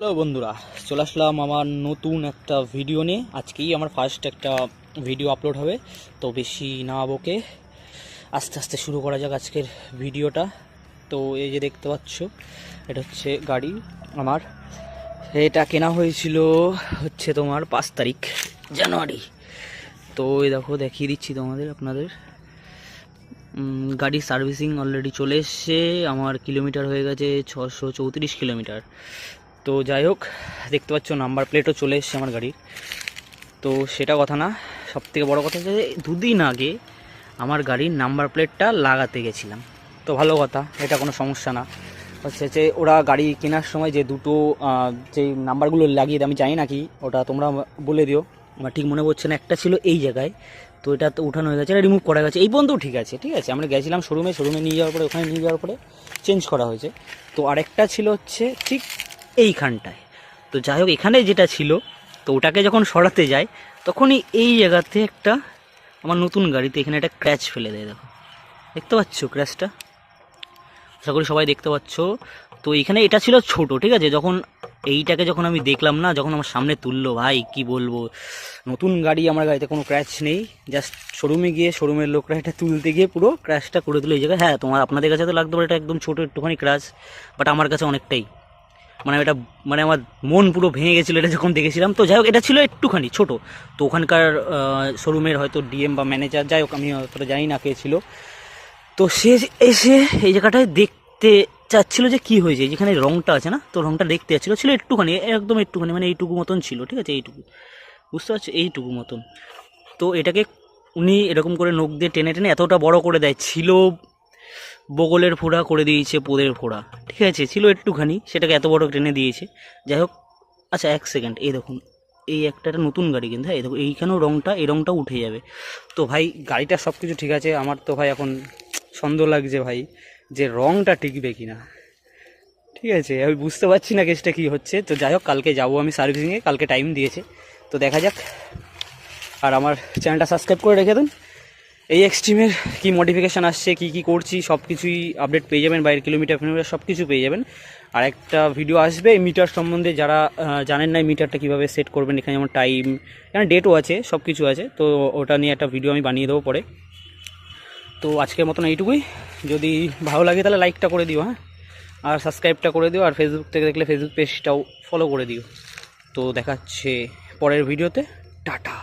Hello বন্ধুরা, চলে আসলাম আমার নতুন একটা ভিডিও নিয়ে। আজকেই আমার ফার্স্ট একটা ভিডিও আপলোড হবে, তো বেশি না বকে আস্তে আস্তে শুরু করা যাক আজকের ভিডিওটা। তো এই যে দেখতে পাচ্ছ, এটা হচ্ছে গাড়ি আমার। এটা কেনা হয়েছিল হচ্ছে তোমার 5 তারিখ জানুয়ারি। তো এই দেখো, দেখিয়ে দিচ্ছি আপনাদের গাড়ি সার্ভিসিং অলরেডি চলে এসছে। আমার কিলোমিটার হয়ে গেছে 634 কিলোমিটার। তো যাই হোক, দেখতে পাচ্ছ নাম্বার প্লেটও চলে এসছে আমার গাড়ির। তো সেটা কথা না, সবথেকে বড় কথা হচ্ছে যে 2 দিন আগে আমার গাড়ির নাম্বার প্লেটটা লাগাতে গেছিলাম। তো ভালো কথা, এটা কোনো সমস্যা না। হচ্ছে যে ওরা গাড়ি কেনার সময় যে দুটো যেই নাম্বারগুলো লাগিয়ে দেয়, আমি জানি না কি ওটা, তোমরা বলে দিও, আমার ঠিক মনে পড়ছে না। একটা ছিল এই জায়গায়, তো এটা তো উঠানো হয়ে গেছে, এটা রিমুভ করা গেছে, এই পর্যন্তও ঠিক আছে। ঠিক আছে, আমরা গেছিলাম শোরুমে নিয়ে যাওয়ার পরে, ওখানে নিয়ে যাওয়ার পরে চেঞ্জ করা হয়েছে। তো আরেকটা ছিল হচ্ছে ঠিক এইখানটায়। তো যাই হোক, এখানে যেটা ছিল, তো ওটাকে যখন সরাতে যায় তখনই এই জায়গাতে একটা, আমার নতুন গাড়িতে এখানে একটা ক্র্যাচ ফেলে দেয়। দেখো, দেখতে পাচ্ছ ক্র্যাচটা? আশা করি সবাই দেখতে পাচ্ছ। তো এখানে এটা ছিল ছোট, ঠিক আছে। এইটাকে যখন আমি দেখলাম না, যখন আমার সামনে তুললো, ভাই কি বলবো, নতুন গাড়ি, আমার গাড়িতে কোনো ক্র্যাচ নেই। জাস্ট শোরুমে গিয়ে শোরুমের লোকরা এটা তুলতে গিয়ে পুরো ক্র্যাচটা করে দিল এই জায়গায়। হ্যাঁ, আপনাদের কাছে তো লাগতে পারে এটা একদম ছোটো একটুখানি ক্র্যাচ, বাট আমার কাছে অনেকটাই, এটা আমার মন পুরো ভেঙে গেছিলো এটা যখন দেখেছিলাম। তো যাই হোক, এটা ছিল একটুখানি ছোট। তো ওখানকার শোরুমের হয়তো ডিএম বা ম্যানেজার, যাই হোক আমি অতটা জানি না কে ছিল, তো সে এসে এই জায়গাটায় দেখতে চাচ্ছিল যে কি হয়েছে, যেখানে রংটা আছে না, তো রংটা দেখতে যাচ্ছিল। ছিল একটুখানি, একদম একটুখানি, এইটুকু মতন ছিল, ঠিক আছে, এইটুকু, বুঝতে পারছো, এইটুকু মতন। তো এটাকে উনি এরকম করে নখ দিয়ে টেনে টেনে এতটা বড় করে দেয়, ছিল বগলের ফোড়া করে দিয়েছে, পোদের ফোড়া, ঠিক আছে, ছিল একটুখানি, সেটাকে এত বড় টেনে দিয়েছে। যাই হোক, আচ্ছা এক সেকেন্ড, এই দেখুন, এই একটা নতুন গাড়ি কিন্তু, হ্যাঁ এই দেখো, এইখানেও এই রংটা উঠে যাবে। তো ভাই গাড়িটা সব কিছু ঠিক আছে, আমার তো ভাই এখন সন্দেহ লাগছে ভাই, যে রংটা টিকবে কিনা। ঠিক আছে, আমি বুঝতে পারছি না কেসটা কী হচ্ছে। তো যাই হোক, কালকে যাবো আমি সার্ভিসিংয়ে, কালকে টাইম দিয়েছে, তো দেখা যাক। আর আমার চ্যানেলটা সাবস্ক্রাইব করে রেখে দিন। এই এক্সট্রিমের কী মডিফিকেশান আসছে, কী করছি, সব কিছুই আপডেট পেয়ে যাবেন, বাইরের কিলোমিটার সব কিছু পেয়ে যাবেন। আর একটা ভিডিও আসবে এই মিটার সম্বন্ধে, যারা জানেন না মিটারটা কীভাবে সেট করবেন, এখানে যেমন টাইম, এখানে ডেটও আছে, সব কিছু আছে। তো ওটা নিয়ে একটা ভিডিও আমি বানিয়ে দেবো পরে। তো আজকের মতন এইটুকুই। যদি ভালো লাগে তাহলে লাইকটা করে দিও, হ্যাঁ, আর সাবস্ক্রাইবটা করে দিও, আর ফেসবুক থেকে দেখলে ফেসবুক পেজটাও ফলো করে দিও। তো দেখাচ্ছে পরের ভিডিওতে। টাটা।